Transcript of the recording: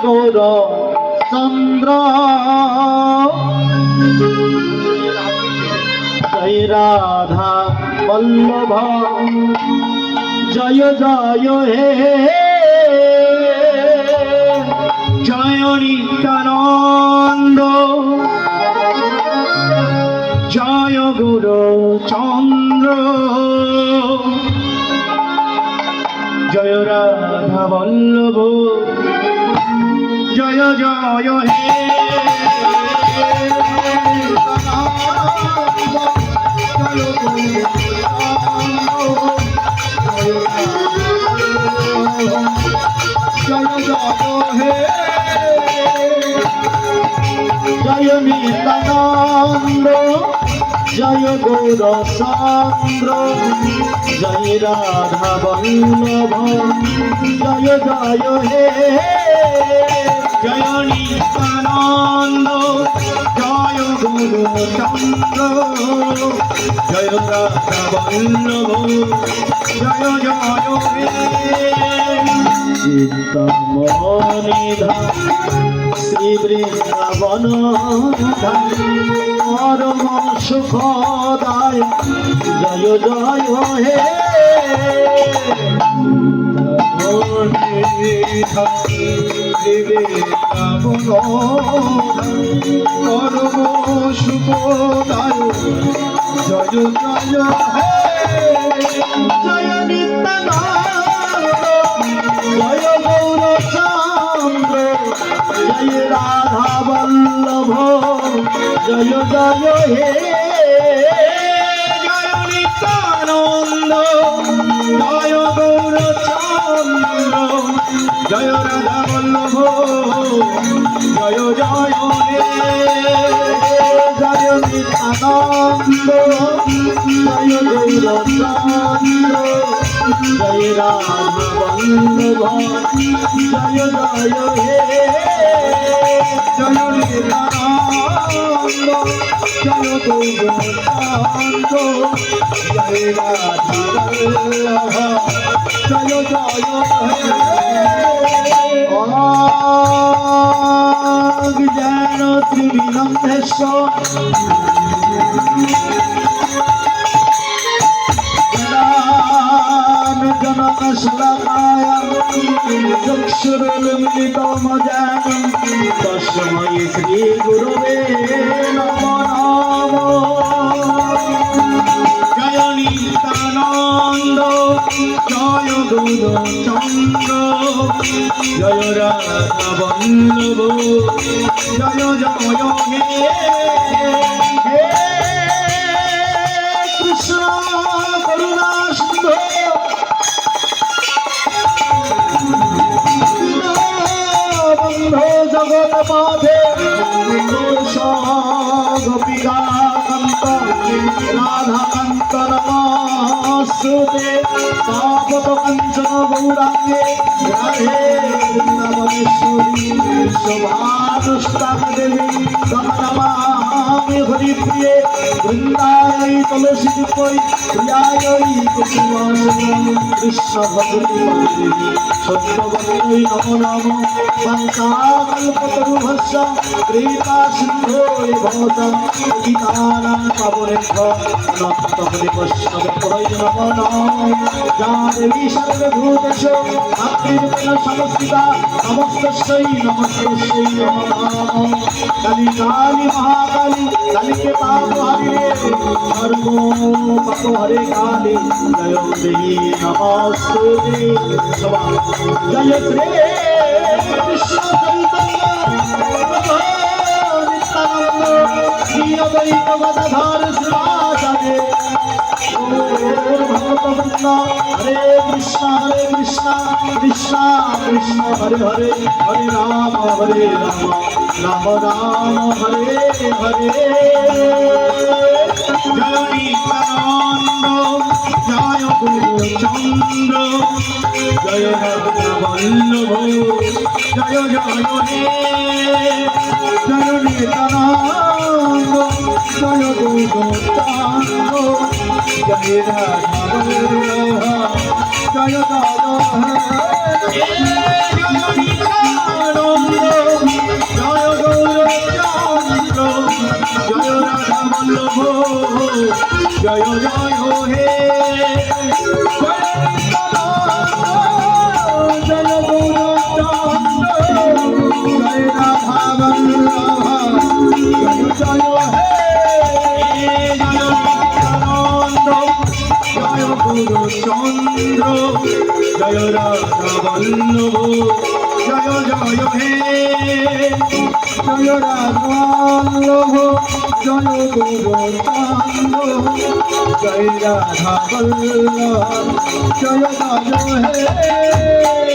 গৌর চন্দ্র জয় রাধা বল্লভ জয় জয় হে জয় নিত্যানন্দ জয় গুরু চন্দ্র জয় রাধা বল্লভ জয় জয় হে জয় জয় হে জয় নিত্যানন্দ জয় গৌর চন্দ্র জয় রাধা বল্লভ জয় জয় হে জয় নিত্যানন্দ জয় গুরু চন্দ্র জয় রাধা বল্লভ জয় জয় হে চিন্তামণি ধাম শ্রী বৃন্দাবন পরম সুখদায় জয় জয় হে পরম সুখদায় জয় জয় হে জয় নিত্যানন্দ জয় গৌর চন্দ্র জয় রাধা বল্লভ জয় জয় হে জয় নিত্যানন্দ জয় গৌর চন্দ্র জয় রাধা বল্লভ জয় জয় হে জয় নিত্যানন্দ জয় গৌর চন্দ্র জয় রাধা বল্লভ জয় জয় হে জয় নিত্যানন্দ জয় গৌর চন্দ্র জয় রাধা বল্লভ জয় জয় হে জ্ঞান ত্রিবিধেশ জনক শ্লাকায় চক্ষুরুন্মিলিতমজ্ঞানং তস্मै শ্রী গুরবে নমঃ জয় নিত্যানন্দ জয় গুরু চন্দ্র জয় রাধা বল্লভ জয় জয় হে কৃষ্ণ করুণা সিন্ধু বন্ধো জগৎ মাধে গোপিকা কান্ত রাধা কান্ত নমস্তুতে তাপত কাঞ্চন গৌরাঙ্গে রাধে বৃন্দাবনেশ্বরী শোভানুষ্টান দেবী নমামি হরিপ্রিয়ে বৃন্দায় তুলসী কই প্রিয়ায় কুসুমাসন কৃষ্ণ ভগবতী দেবী সত্যবতী নমো নমো পঞ্চাকল্পতরুভস্য কৃপা সিন্ধো ভবতঃ গীতানাং পাবনেভ্যো নমঃ বৈষ্ণব প্রয় নমো নমঃ যা দেবী সর্বভূতেষু ভক্তিরূপেণ সংস্থিতা নমস্তস্যৈ নমস্তস্যৈ নমো নমঃ কালী কালী মহাকালী কালীকে পাপ হরে সর্ব পাপ হরে কালী জয় দেবী নমস্তুতে জয় শ্রী কৃষ্ণ চৈতন্য নিত্যানন্দ শ্রী অদ্বৈত গদাধর শিবাচার্য ভক্তবৃন্দ হরে কৃষ্ণ কৃষ্ণ কৃষ্ণ হরে হরে হরে রাম রাম রাম হরে হরে জয় নিত্যানন্দ জয় গুরু চন্দ্র জয় রাধা বল্লভ জয় জয় হে জয় নিত্যানন্দ জয় গুরু চন্দ্র জয় রাধা বল্লভ জয় জয় হে জয় নিত্যানন্দ জয় জয় হে জয় গৌরচন্দ্র জয় রাধা বল্লভ জয় জয় হে জয় নিত্যানন্দ জয় গৌরচন্দ্র জয় রাধা বল্লভ জয় জয় হে জয় রাধা বল্লভ জয় গৌরচন্দ্র জয় রাধা বল্লভ জয় জয় হে